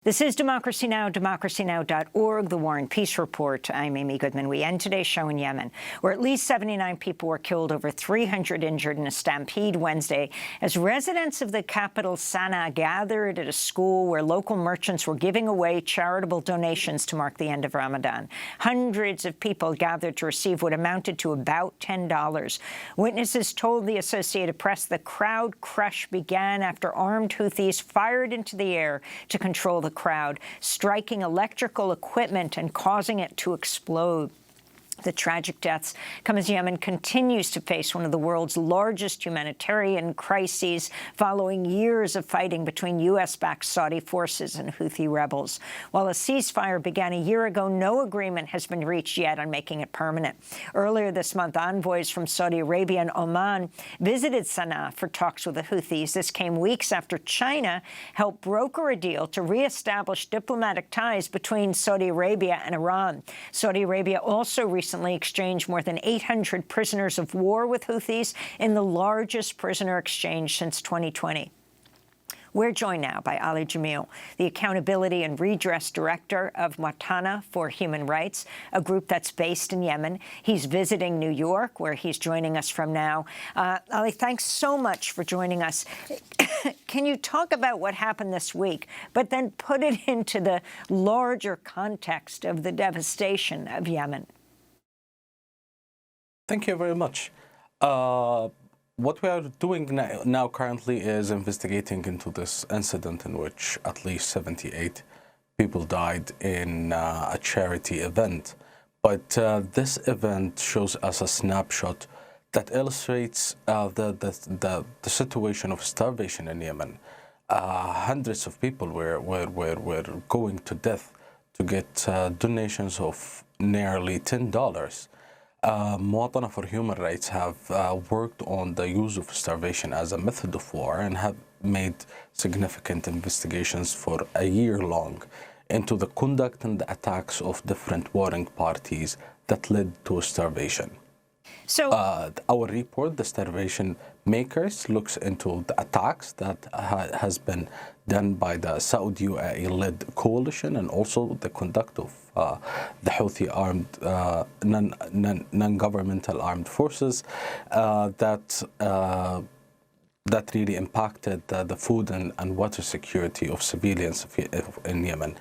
This is Democracy Now!, democracynow.org, the War and Peace Report. I'm Amy Goodman. We end today's show in Yemen, where at least 79 people were killed, over 300 injured in a stampede Wednesday, as residents of the capital Sana'a gathered at a school where local merchants were giving away charitable donations to mark the end of Ramadan. Hundreds of people gathered to receive what amounted to about $10. Witnesses told the Associated Press the crowd crush began after armed Houthis fired into the air to control the crowd, striking electrical equipment and causing it to explode. The tragic deaths come as Yemen continues to face one of the world's largest humanitarian crises following years of fighting between U.S.-backed Saudi forces and Houthi rebels. While a ceasefire began a year ago, no agreement has been reached yet on making it permanent. Earlier this month, envoys from Saudi Arabia and Oman visited Sana'a for talks with the Houthis. This came weeks after China helped broker a deal to reestablish diplomatic ties between Saudi Arabia and Iran. Saudi Arabia also recently exchanged more than 800 prisoners of war with Houthis in the largest prisoner exchange since 2020. We're joined now by Ali Jamil, the Accountability and Redress Director of Watana for Human Rights, a group that's based in Yemen. He's visiting New York, where he's joining us from now. Ali, thanks so much for joining us. Can you talk about what happened this week, but then put it into the larger context of the devastation of Yemen? Thank you very much. What we are doing now currently is investigating into this incident in which at least 78 people died in a charity event. But this event shows us a snapshot that illustrates the situation of starvation in Yemen. Hundreds of people were going to death to get donations of nearly $10. Watana for Human Rights have worked on the use of starvation as a method of war and have made significant investigations for a year long into the conduct and the attacks of different warring parties that led to starvation. So our report, The Starvation Makers, looks into the attacks that has been done by the Saudi UAE-led coalition and also the conduct of the Houthi armed, non-governmental armed forces that really impacted the food and water security of civilians in Yemen.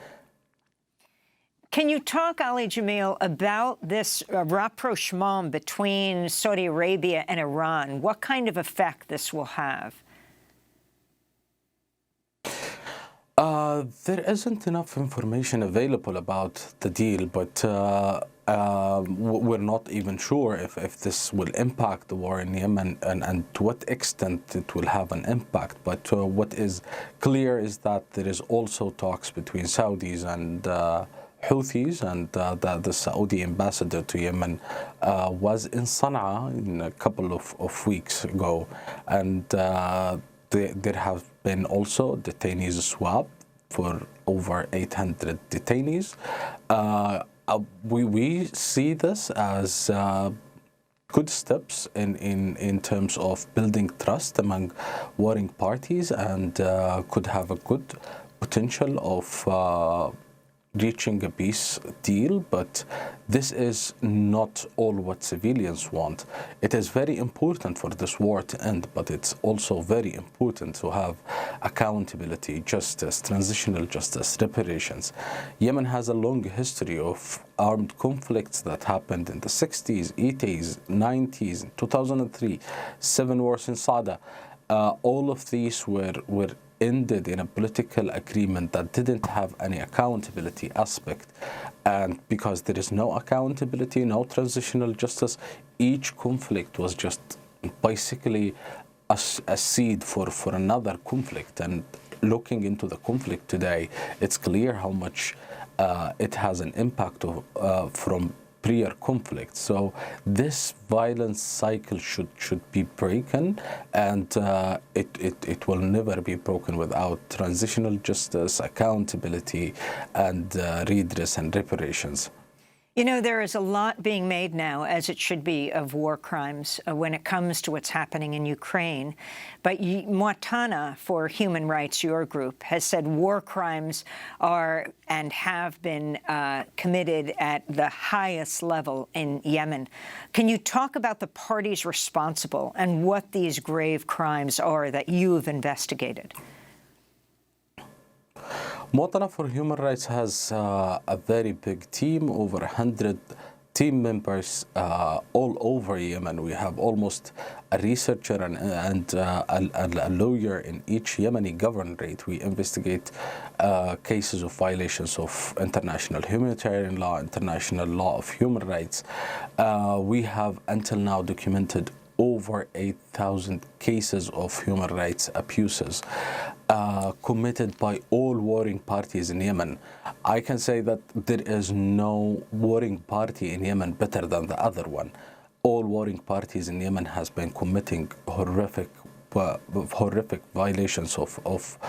Can you talk, Ali Jamil, about this rapprochement between Saudi Arabia and Iran? What kind of effect this will have? There isn't enough information available about the deal, but we're not even sure if this will impact the war in Yemen and to what extent it will have an impact. But what is clear is that there is also talks between Saudis and Houthis, and the Saudi ambassador to Yemen was in Sana'a a couple of weeks ago, and there have been also detainees swapped for over 800 detainees. We see this as good steps in terms of building trust among warring parties, and could have a good potential of reaching a peace deal. But this is not all what civilians want. It is very important for this war to end, but it's also very important to have accountability, justice, transitional justice, reparations. Yemen has a long history of armed conflicts that happened in the 60s, 80s, 90s, 2003, 7 wars in Sada. All of these were ended in a political agreement that didn't have any accountability aspect. And because there is no accountability, no transitional justice, each conflict was just basically a seed for another conflict. And looking into the conflict today, it's clear how much it has an impact from prior conflict. So this violence cycle should be broken, and it will never be broken without transitional justice, accountability, and redress and reparations. You know, there is a lot being made now, as it should be, of war crimes when it comes to what's happening in Ukraine. But Mwatana for Human Rights, your group, has said war crimes are and have been committed at the highest level in Yemen. Can you talk about the parties responsible and what these grave crimes are that you have investigated? Mwatana for Human Rights has a very big team, over 100 team members all over Yemen. We have almost a researcher and a lawyer in each Yemeni governorate. We investigate cases of violations of international humanitarian law, international law of human rights. We have until now documented over 8,000 cases of human rights abuses committed by all warring parties in Yemen. I can say that there is no warring party in Yemen better than the other one. All warring parties in Yemen has been committing horrific violations of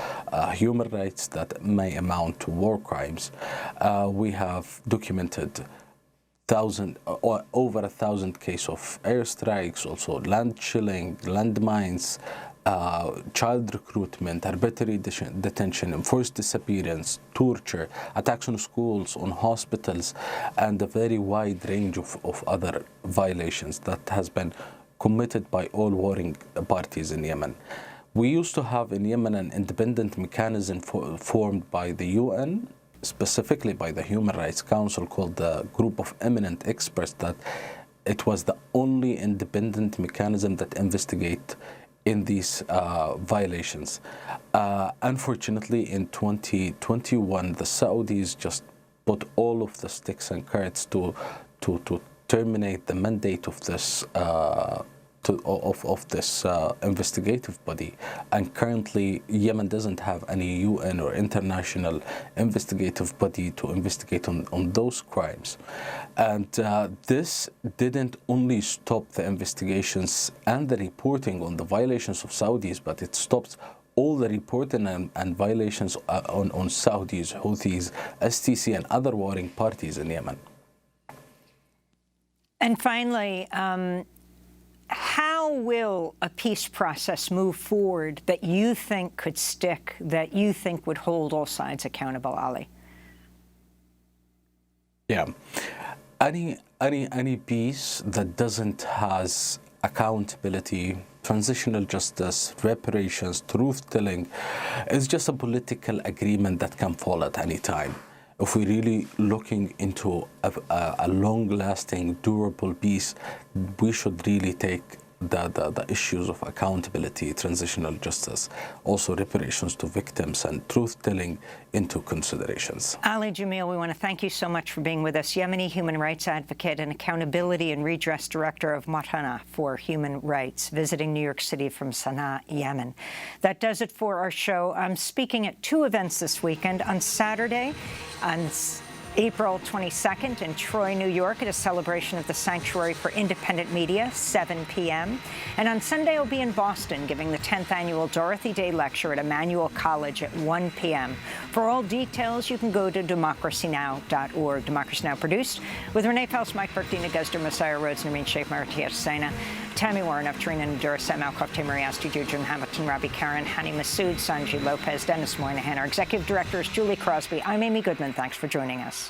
human rights that may amount to war crimes. We have documented over 1,000 cases of airstrikes, also land chilling, landmines, child recruitment, arbitrary detention, enforced disappearance, torture, attacks on schools, on hospitals, and a very wide range of other violations that has been committed by all warring parties in Yemen. We used to have in Yemen an independent mechanism formed by the UN, specifically by the Human Rights Council, called the Group of Eminent Experts, that it was the only independent mechanism that investigate in these violations. Unfortunately, in 2021, the Saudis just put all of the sticks and carrots to terminate the mandate of this investigative body, and currently Yemen doesn't have any UN or international investigative body to investigate on those crimes. And this didn't only stop the investigations and the reporting on the violations of Saudis, but it stops all the reporting and violations on Saudis, Houthis, STC, and other warring parties in Yemen. And finally, how will a peace process move forward that you think could stick, that you think would hold all sides accountable, Ali? Yeah, any peace that doesn't has accountability, transitional justice, reparations, truth-telling, is just a political agreement that can fall at any time. If we're really looking into a long-lasting, durable peace, we should really take the issues of accountability, transitional justice, also reparations to victims, and truth-telling into considerations. Ali Jamil, we want to thank you so much for being with us. Yemeni human rights advocate and accountability and redress director of Mwatana for Human Rights, visiting New York City from Sana'a, Yemen. That does it for our show. I'm speaking at two events this weekend. On Saturday, on April 22nd in Troy, New York, at a celebration of the Sanctuary for Independent Media, 7 p.m. And on Sunday, I'll be in Boston giving the 10th annual Dorothy Day Lecture at Emmanuel College at 1 p.m. For all details, you can go to democracynow.org. Democracy Now! Produced with Renee Faust, Mike Burke, Dina Guzder, Messiah Rhodes, Nermeen Sheikh, Martia Sena, Tammy Warren, Tarina Nadura, Sam Alcoff, Tamari Asti, Jim Hamilton, Robbie Karen, Hani Masood, Sanji Lopez, Dennis Moynihan. Our executive director is Julie Crosby. I'm Amy Goodman. Thanks for joining us.